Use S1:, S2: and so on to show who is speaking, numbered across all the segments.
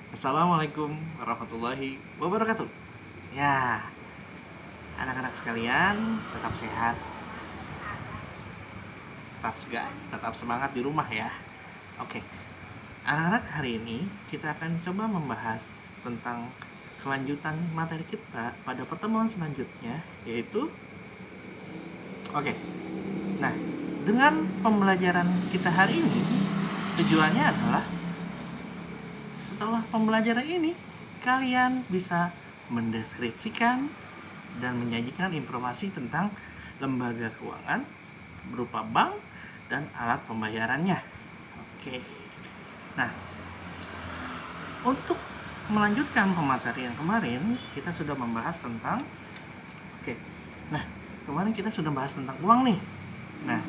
S1: Assalamualaikum warahmatullahi wabarakatuh. Ya, anak-anak sekalian tetap sehat, tetap semangat di rumah ya. Oke, anak-anak, hari ini kita akan coba membahas tentang kelanjutan materi kita pada pertemuan selanjutnya, yaitu oke. Nah, dengan pembelajaran kita hari ini, tujuannya adalah setelah pembelajaran ini kalian bisa mendeskripsikan dan menyajikan informasi tentang lembaga keuangan berupa bank dan alat pembayarannya. Oke. Nah, untuk melanjutkan pematerian kemarin, kita sudah membahas tentang kemarin kita sudah bahas tentang uang nih. Nah,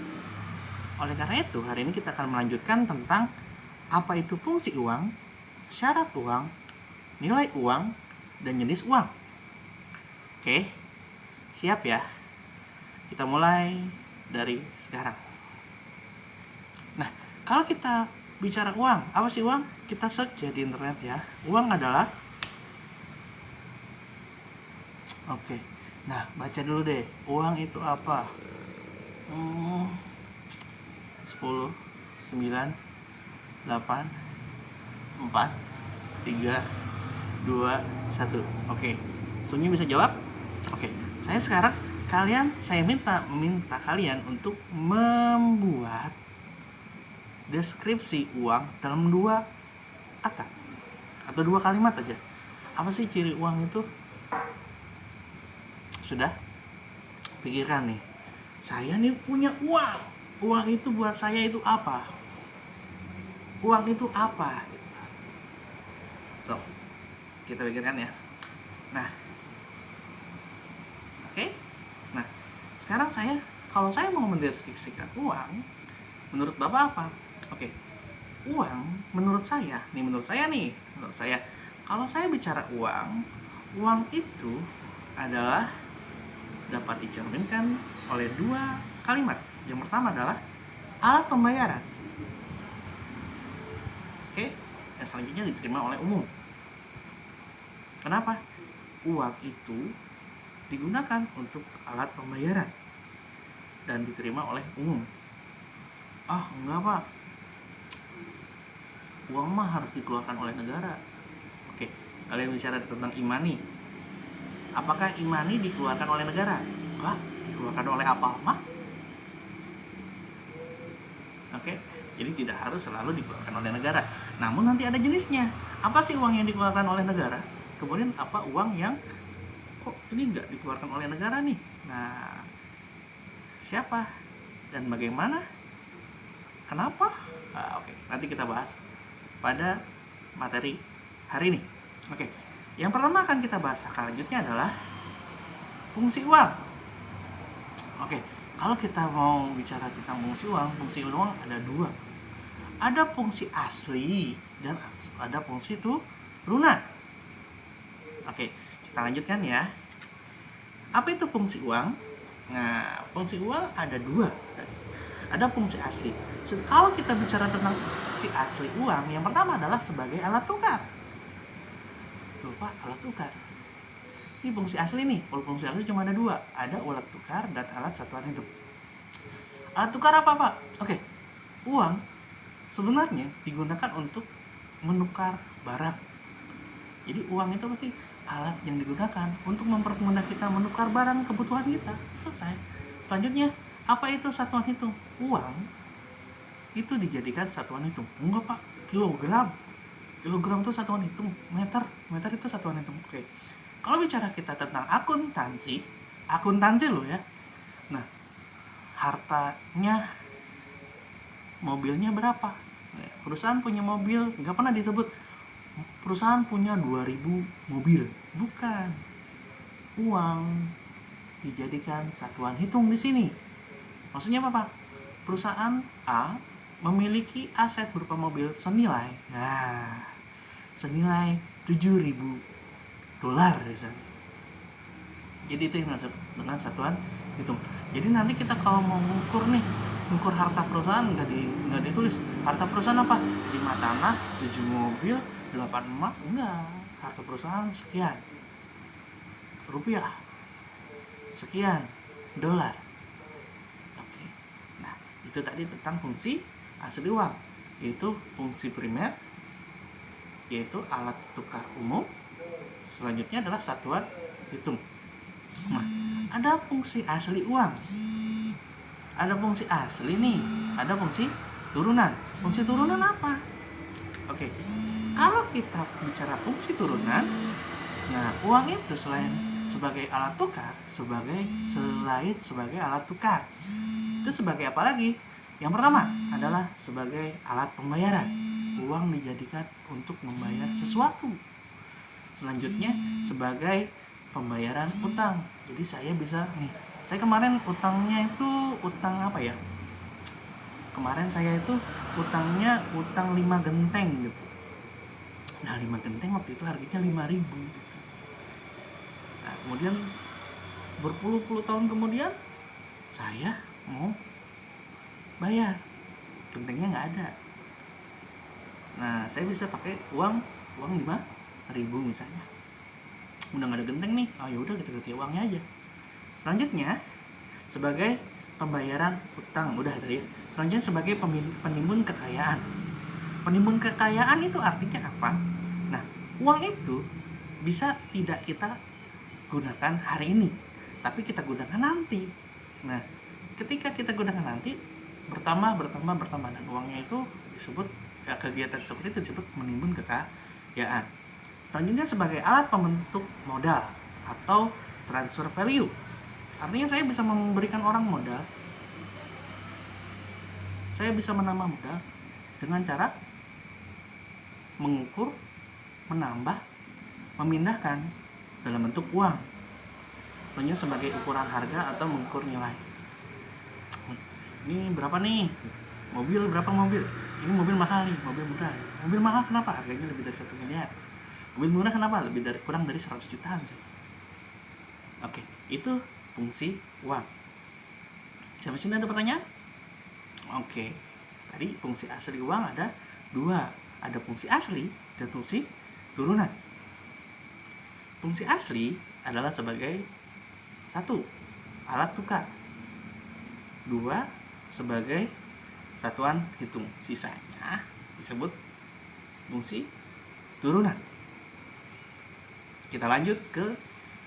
S1: oleh karena itu hari ini kita akan melanjutkan tentang apa itu fungsi uang, syarat uang, nilai uang, dan jenis uang. Oke, siap ya? Kita mulai dari sekarang. Nah, kalau kita bicara uang, apa sih uang? Kita search ya di internet ya. Uang adalah Nah, baca dulu deh. Uang itu apa? 10, 9, 8, 4, 3, 2, 1. Oke. Sunyi bisa jawab? Oke. Saya meminta kalian untuk membuat deskripsi uang dalam 2 kata atau 2 kalimat aja. Apa sih ciri uang itu? Sudah? Pikirkan nih. Saya nih punya uang. Uang itu buat saya itu apa? Uang itu apa? So, kita pikirkan ya. Nah, oke. Nah, sekarang kalau saya mau mendeskripsikan uang, menurut Bapak apa? Oke. Uang menurut saya, kalau saya bicara uang itu adalah dapat dicerminkan oleh 2 kalimat. Yang pertama adalah alat pembayaran. Oke, yang selanjutnya diterima oleh umum. Kenapa? Uang itu digunakan untuk alat pembayaran dan diterima oleh umum. Enggak Pak, uang mah harus dikeluarkan oleh negara. Oke, kalian bicara tentang imani. Apakah imani dikeluarkan oleh negara? Enggak, dikeluarkan oleh apa mah? Oke, jadi tidak harus selalu dikeluarkan oleh negara. Namun nanti ada jenisnya. Apa sih uang yang dikeluarkan oleh negara? Kemudian apa uang yang kok ini nggak dikeluarkan oleh negara nih? Nah, siapa dan bagaimana? Kenapa? Oke, nanti kita bahas pada materi hari ini. Oke, yang pertama akan kita bahas selanjutnya adalah fungsi uang. Oke, kalau kita mau bicara tentang fungsi uang ada 2. Ada fungsi asli dan ada fungsi turunan. Oke, kita lanjutkan ya. Apa itu fungsi uang? Nah, fungsi uang ada 2. Ada fungsi asli. Kalau kita bicara tentang fungsi asli uang, yang pertama adalah sebagai alat tukar. Lupa alat tukar. Ini fungsi asli nih. Kalau fungsi asli cuma ada 2. Ada alat tukar dan alat satuan hidup. Alat tukar apa Pak? Oke, uang sebenarnya digunakan untuk menukar barang. Jadi uang itu apa sih? Alat yang digunakan untuk mempermudah kita menukar barang kebutuhan kita. Selesai. Selanjutnya, apa itu satuan hitung? Uang itu dijadikan satuan hitung. Enggak Pak, kilogram. Kilogram itu satuan hitung. Meter itu satuan hitung. Oke. Kalau bicara kita tentang akuntansi loh ya. Nah, hartanya, mobilnya berapa? Perusahaan punya mobil, nggak pernah disebut perusahaan punya 2000 mobil. Bukan. Uang dijadikan satuan hitung di sini. Maksudnya apa Pak? Perusahaan A memiliki aset berupa mobil senilai 7.000 dolar misalnya. Jadi itu yang dimaksud dengan satuan hitung. Jadi nanti kita kalau mau mengukur nih Ukur harta perusahaan nggak ditulis harta perusahaan apa, 5 tanah, 7 mobil, 8 emas, enggak. Harta perusahaan sekian rupiah, sekian dolar. Oke. Nah, itu tadi tentang fungsi asli uang, yaitu fungsi primer, yaitu alat tukar umum. Selanjutnya adalah satuan hitung. Nah, ada fungsi asli uang, ada fungsi asli nih, ada fungsi turunan. Fungsi turunan apa? Oke, kalau kita bicara fungsi turunan, nah uang itu selain sebagai alat tukar, selain sebagai alat tukar, itu sebagai apa lagi? Yang pertama adalah sebagai alat pembayaran. Uang dijadikan untuk membayar sesuatu. Selanjutnya sebagai pembayaran utang. Jadi saya bisa nih, saya kemarin utangnya itu utang apa ya? Kemarin saya itu utangnya utang 5 genteng gitu. Nah 5 genteng waktu itu harganya 5.000 gitu. Nah kemudian berpuluh-puluh tahun kemudian saya mau bayar, gentengnya nggak ada. Nah saya bisa pakai uang 5.000 misalnya. Udah nggak ada genteng nih, oh yaudah kita ganti uangnya aja. Selanjutnya sebagai pembayaran utang, udah tadi. Selanjutnya sebagai penimbun kekayaan. Penimbun kekayaan itu artinya apa? Nah, uang itu bisa tidak kita gunakan hari ini, tapi kita gunakan nanti. Nah, ketika kita gunakan nanti, bertambah dan uangnya itu disebut, kegiatan seperti itu disebut menimbun kekayaan. Selanjutnya sebagai alat pembentuk modal atau transfer value. Artinya saya bisa memberikan orang modal, saya bisa menambah modal dengan cara mengukur, menambah, memindahkan dalam bentuk uang. Selanjutnya sebagai ukuran harga atau mengukur nilai. Ini berapa nih? Mobil berapa mobil? Ini mobil mahal nih, mobil murah. Mobil mahal kenapa? Harganya lebih dari 1 miliar. Mobil murah kenapa? Kurang dari 100 jutaan. Oke, itu fungsi uang. Sampai sini ada pertanyaan? Oke, tadi fungsi asli uang ada 2. Ada fungsi asli dan fungsi turunan. Fungsi asli adalah sebagai 1, alat tukar. 2, sebagai satuan hitung. Sisanya disebut fungsi turunan. Kita lanjut ke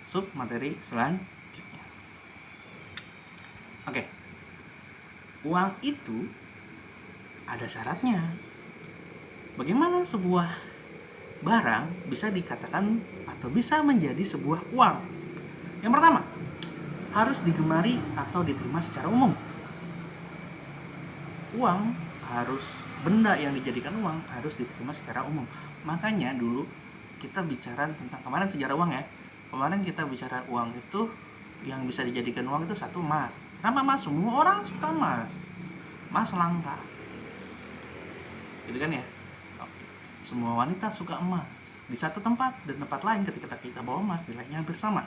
S1: sub materi selanjutnya. Oke. Uang itu ada syaratnya. Bagaimana sebuah barang bisa dikatakan atau bisa menjadi sebuah uang? Yang pertama, harus digemari atau diterima secara umum. Benda yang dijadikan uang harus diterima secara umum. Makanya dulu kita bicara tentang, kemarin sejarah uang ya. Kemarin kita bicara uang itu yang bisa dijadikan uang itu 1, emas. Kenapa emas? Semua orang suka emas. Emas langka. Gitu kan ya? Semua wanita suka emas. Di satu tempat dan tempat lain ketika kita bawa emas nilainya hampir sama.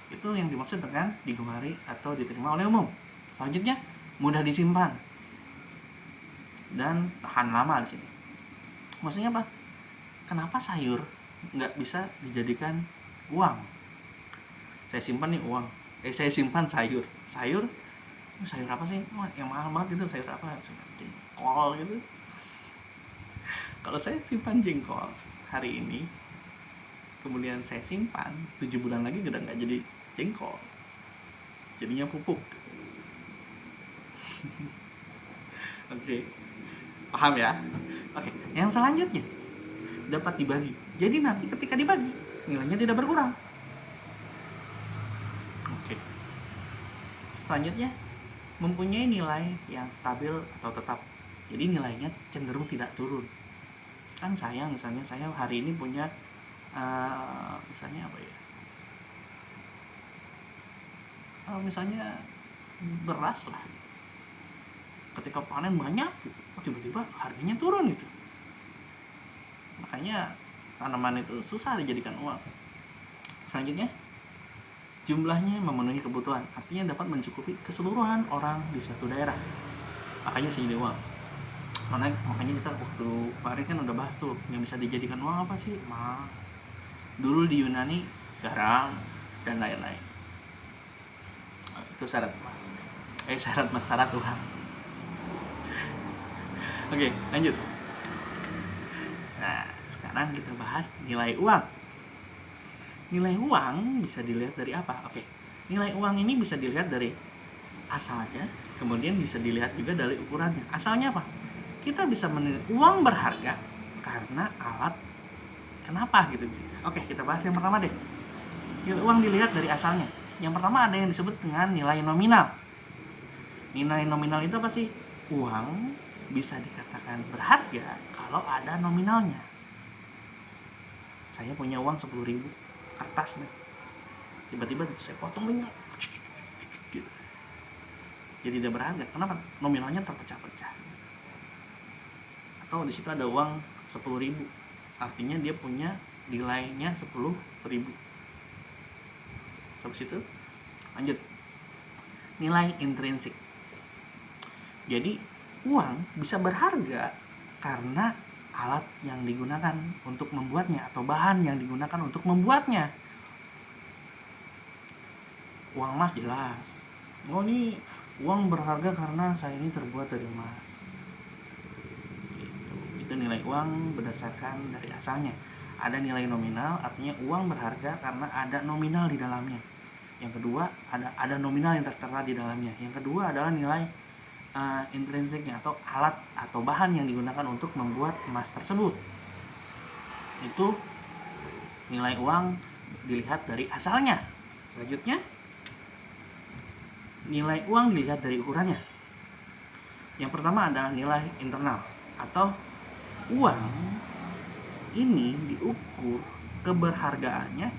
S1: Itu yang dimaksud dengan digemari atau diterima oleh umum. Selanjutnya mudah disimpan dan tahan lama di sini. Maksudnya apa? Kenapa sayur nggak bisa dijadikan uang? Saya simpan nih uang. Saya simpan sayur. Sayur apa sih? Yang mahal banget itu sayur apa? Jengkol gitu. Kalau saya simpan jengkol hari ini, kemudian saya simpan 7 bulan lagi udah nggak jadi jengkol, jadinya pupuk. Oke, paham ya? Oke, yang selanjutnya dapat dibagi. Jadi nanti ketika dibagi nilainya tidak berkurang. Oke. Selanjutnya mempunyai nilai yang stabil atau tetap. Jadi nilainya cenderung tidak turun. Kan saya misalnya saya hari ini punya misalnya apa ya? Misalnya beras lah. Ketika panen banyak, tiba-tiba harganya turun gitu. Makanya tanaman itu susah dijadikan uang. Selanjutnya, jumlahnya memenuhi kebutuhan, artinya dapat mencukupi keseluruhan orang di suatu daerah. makanya bisa jadi uang. Makanya kita waktu kemarin kan udah bahas tuh, yang bisa dijadikan uang apa sih? Emas. Dulu di Yunani garam dan lain-lain. Itu syarat emas. Syarat uang. Oke, lanjut. Nah, sekarang kita bahas nilai uang. Nilai uang bisa dilihat dari apa? Oke, nilai uang ini bisa dilihat dari asalnya, kemudian bisa dilihat juga dari ukurannya. Asalnya apa? Kita bisa menilai uang berharga karena alat. Kenapa gitu? Oke, kita bahas yang pertama deh. Nilai uang dilihat dari asalnya. Yang pertama ada yang disebut dengan nilai nominal. Nilai nominal itu apa sih? Uang bisa dikatakan berharga kalau ada nominalnya. Saya punya uang 10.000 kertas nih, tiba-tiba saya potong banyak gitu. Jadi dia berharga. Kenapa? Nominalnya terpecah-pecah. Atau di situ ada uang 10.000, artinya dia punya nilainya 10.000. Sampai situ. Lanjut. Nilai intrinsik. Jadi uang bisa berharga karena alat yang digunakan untuk membuatnya atau bahan yang digunakan untuk membuatnya. Uang emas jelas. Oh, ini uang berharga karena saya ini terbuat dari emas. Itu nilai uang berdasarkan dari asalnya. Ada nilai nominal, artinya uang berharga karena ada nominal di dalamnya. Yang kedua, ada nominal yang tertera di dalamnya. Yang kedua adalah nilai intrinsiknya atau alat atau bahan yang digunakan untuk membuat emas tersebut. Itu nilai uang dilihat dari asalnya. Selanjutnya, nilai uang dilihat dari ukurannya. Yang pertama adalah nilai internal atau uang ini diukur keberhargaannya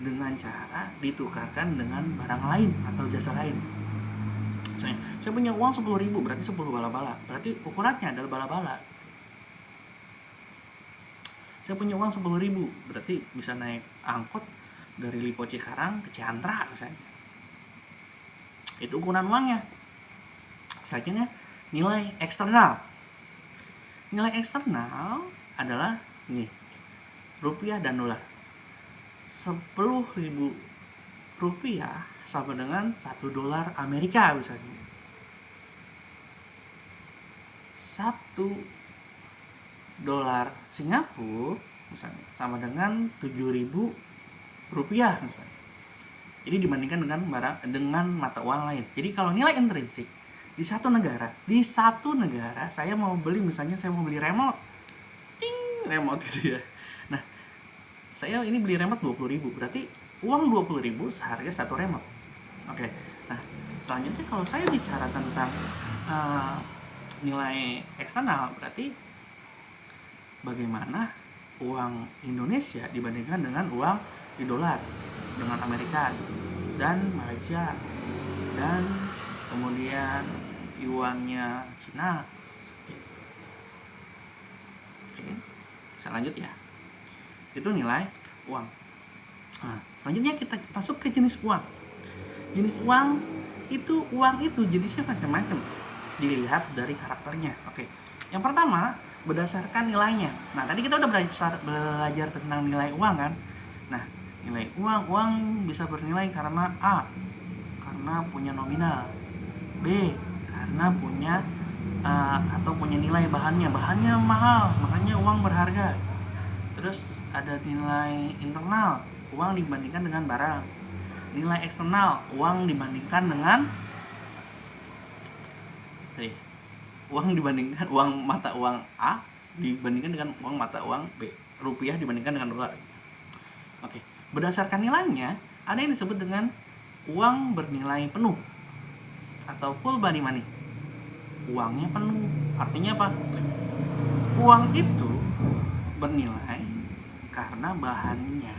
S1: dengan cara ditukarkan dengan barang lain atau jasa lain. Misalnya, saya punya uang 10.000, berarti 10 bala-bala. Berarti ukurannya adalah bala-bala. Saya punya uang 10.000, berarti bisa naik angkot dari Lipo Cikarang ke Ciantra misalnya. Itu ukuran uangnya. Selanjutnya, nilai eksternal. Nilai eksternal adalah nih, rupiah dan dolar. 10.000 rupiah sama dengan 1 dolar Amerika misalnya. 1 dolar Singapura misalnya sama dengan 7.000 rupiah misalnya. Jadi dibandingkan dengan mata uang lain. Jadi kalau nilai intrinsik di satu negara saya mau beli, misalnya saya mau beli remote. Remote gitu ya. Nah, saya ini beli remote 20.000, berarti uang 20.000 seharga satu remote. Oke. Nah, selanjutnya kalau saya bicara tentang nilai eksternal, berarti bagaimana uang Indonesia dibandingkan dengan uang di dolar, dengan Amerika dan Malaysia, dan kemudian yuannya Cina. Oke, bisa lanjut ya. Itu nilai uang. Nah, selanjutnya kita masuk ke jenis uang. Jenis uang itu jenisnya macam-macam, dilihat dari karakternya. Oke, yang pertama berdasarkan nilainya. Nah, tadi kita udah belajar tentang nilai uang kan. Nah, nilai uang bisa bernilai karena A, karena punya nominal. B, karena punya atau punya nilai bahannya mahal, makanya uang berharga. Terus ada nilai internal, uang dibandingkan dengan barang. Nilai eksternal, uang dibandingkan dengan uang mata uang A dibandingkan dengan uang mata uang B, rupiah dibandingkan dengan dolar. Oke, berdasarkan nilainya ada yang disebut dengan uang bernilai penuh atau full body money. Uangnya penuh, artinya apa? Uang itu bernilai karena bahannya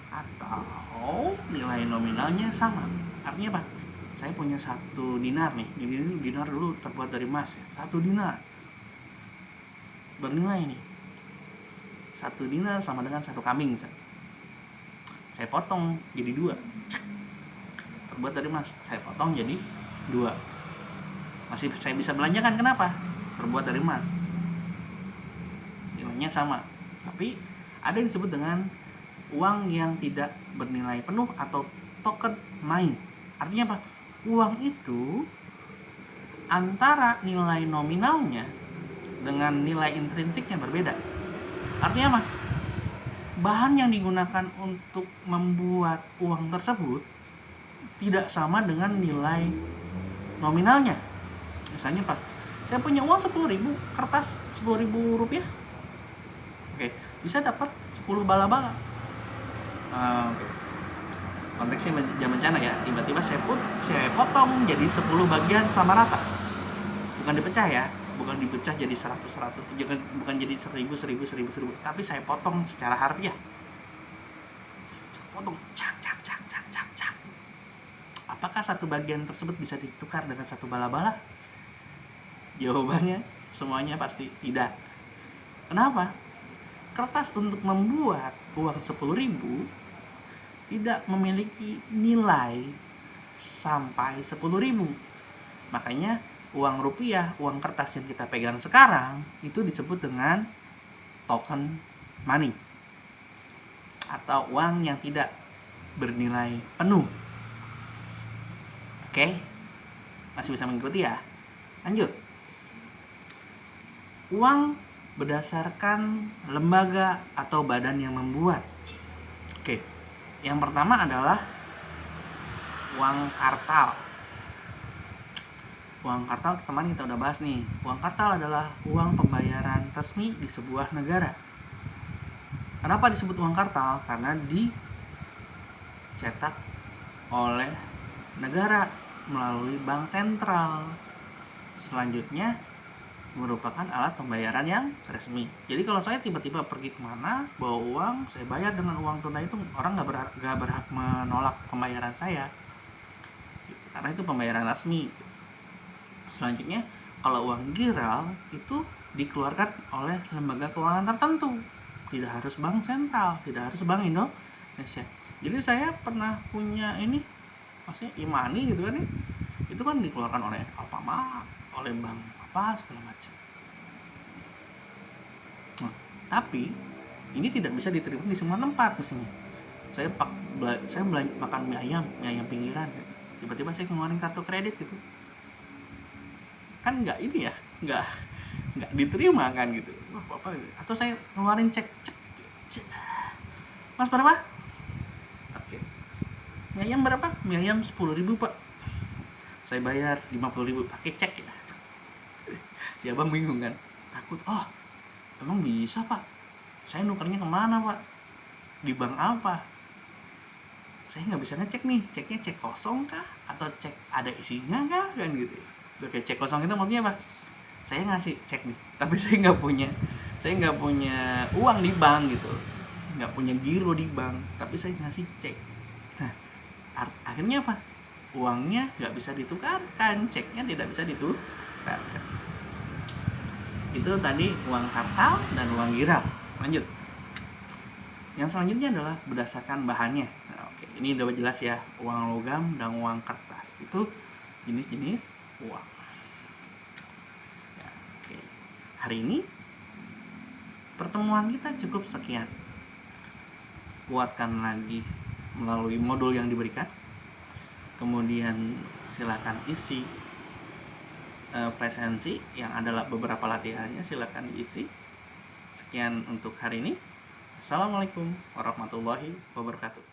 S1: atau nilai nominalnya sama. Artinya apa? Saya punya 1 dinar nih. Ini dinar dulu terbuat dari emas ya. 1 dinar bernilai nih. 1 dinar sama dengan 1 kambing misalnya. Saya potong jadi 2. Terbuat dari emas, saya potong jadi 2. masih saya bisa belanjakan. Kenapa? Terbuat dari emas, nilainya sama. Tapi ada yang disebut dengan uang yang tidak bernilai penuh atau token money. Artinya apa? Uang itu antara nilai nominalnya dengan nilai intrinsiknya berbeda. Artinya apa? Bahan yang digunakan untuk membuat uang tersebut tidak sama dengan nilai nominalnya. Misalnya Pak, saya punya uang 10.000 kertas, 10.000 rupiah. Oke, bisa dapat 10 bala-bala. Oke. Konteksnya zaman bencana ya, tiba-tiba saya potong jadi 10 bagian sama rata. Bukan dipecah ya, bukan dipecah jadi 100, bukan jadi 1000, tapi saya potong secara harfiah. Saya potong cak. Apakah satu bagian tersebut bisa ditukar dengan satu bala-bala? Jawabannya semuanya pasti tidak. Kenapa? Kertas untuk membuat uang 10.000 tidak memiliki nilai sampai 10.000. Makanya uang rupiah, uang kertas yang kita pegang sekarang itu disebut dengan token money atau uang yang tidak bernilai penuh. Oke, masih bisa mengikuti ya? Lanjut. Uang berdasarkan lembaga atau badan yang membuat. Oke, yang pertama adalah uang kartal. Uang kartal teman kita udah bahas nih. Uang kartal adalah uang pembayaran resmi di sebuah negara. Kenapa disebut uang kartal? Karena dicetak oleh negara melalui bank sentral. Selanjutnya merupakan alat pembayaran yang resmi. Jadi kalau saya tiba-tiba pergi kemana bawa uang, saya bayar dengan uang tunai, itu orang nggak berhak menolak pembayaran saya, karena itu pembayaran resmi. Selanjutnya kalau uang giral itu dikeluarkan oleh lembaga keuangan tertentu, tidak harus bank sentral, tidak harus bank Indonesia. Jadi saya pernah punya ini, maksudnya e-money gitu kan ya, itu kan dikeluarkan oleh Alfamart, oleh bank apa segala macam. Nah, tapi ini tidak bisa diterima di semua tempat. Misalnya saya makan mie ayam pinggiran, tiba-tiba saya ngeluarin kartu kredit gitu, kan nggak ini ya, nggak diterima kan gitu. Apa gitu. Atau saya ngeluarin cek, Mas berapa? Oke, mie ayam berapa? Mie ayam 10.000 Pak. Saya bayar 50.000 pakai cek ya. Si abang bingung kan, takut. Oh, emang bisa Pak? Saya nukernya kemana Pak? Di bank apa? Saya nggak bisa ngecek nih, ceknya cek kosong kah? Atau cek ada isinya kah? Kan gitu. Oke, cek kosong itu maksudnya apa? Saya ngasih cek nih, tapi saya nggak punya uang di bank gitu, nggak punya giro di bank, tapi saya ngasih cek. Nah, akhirnya apa? Uangnya nggak bisa ditukarkan, ceknya tidak bisa ditukarkan. Itu tadi uang kartal dan uang giral. Lanjut. Yang selanjutnya adalah berdasarkan bahannya. Nah, oke, ini udah jelas ya, uang logam dan uang kertas itu jenis-jenis uang. Ya, oke. Hari ini pertemuan kita cukup sekian. Kuatkan lagi melalui modul yang diberikan. Kemudian silakan isi presensi yang adalah beberapa latihannya, silakan diisi. Sekian untuk hari ini. Assalamualaikum warahmatullahi wabarakatuh.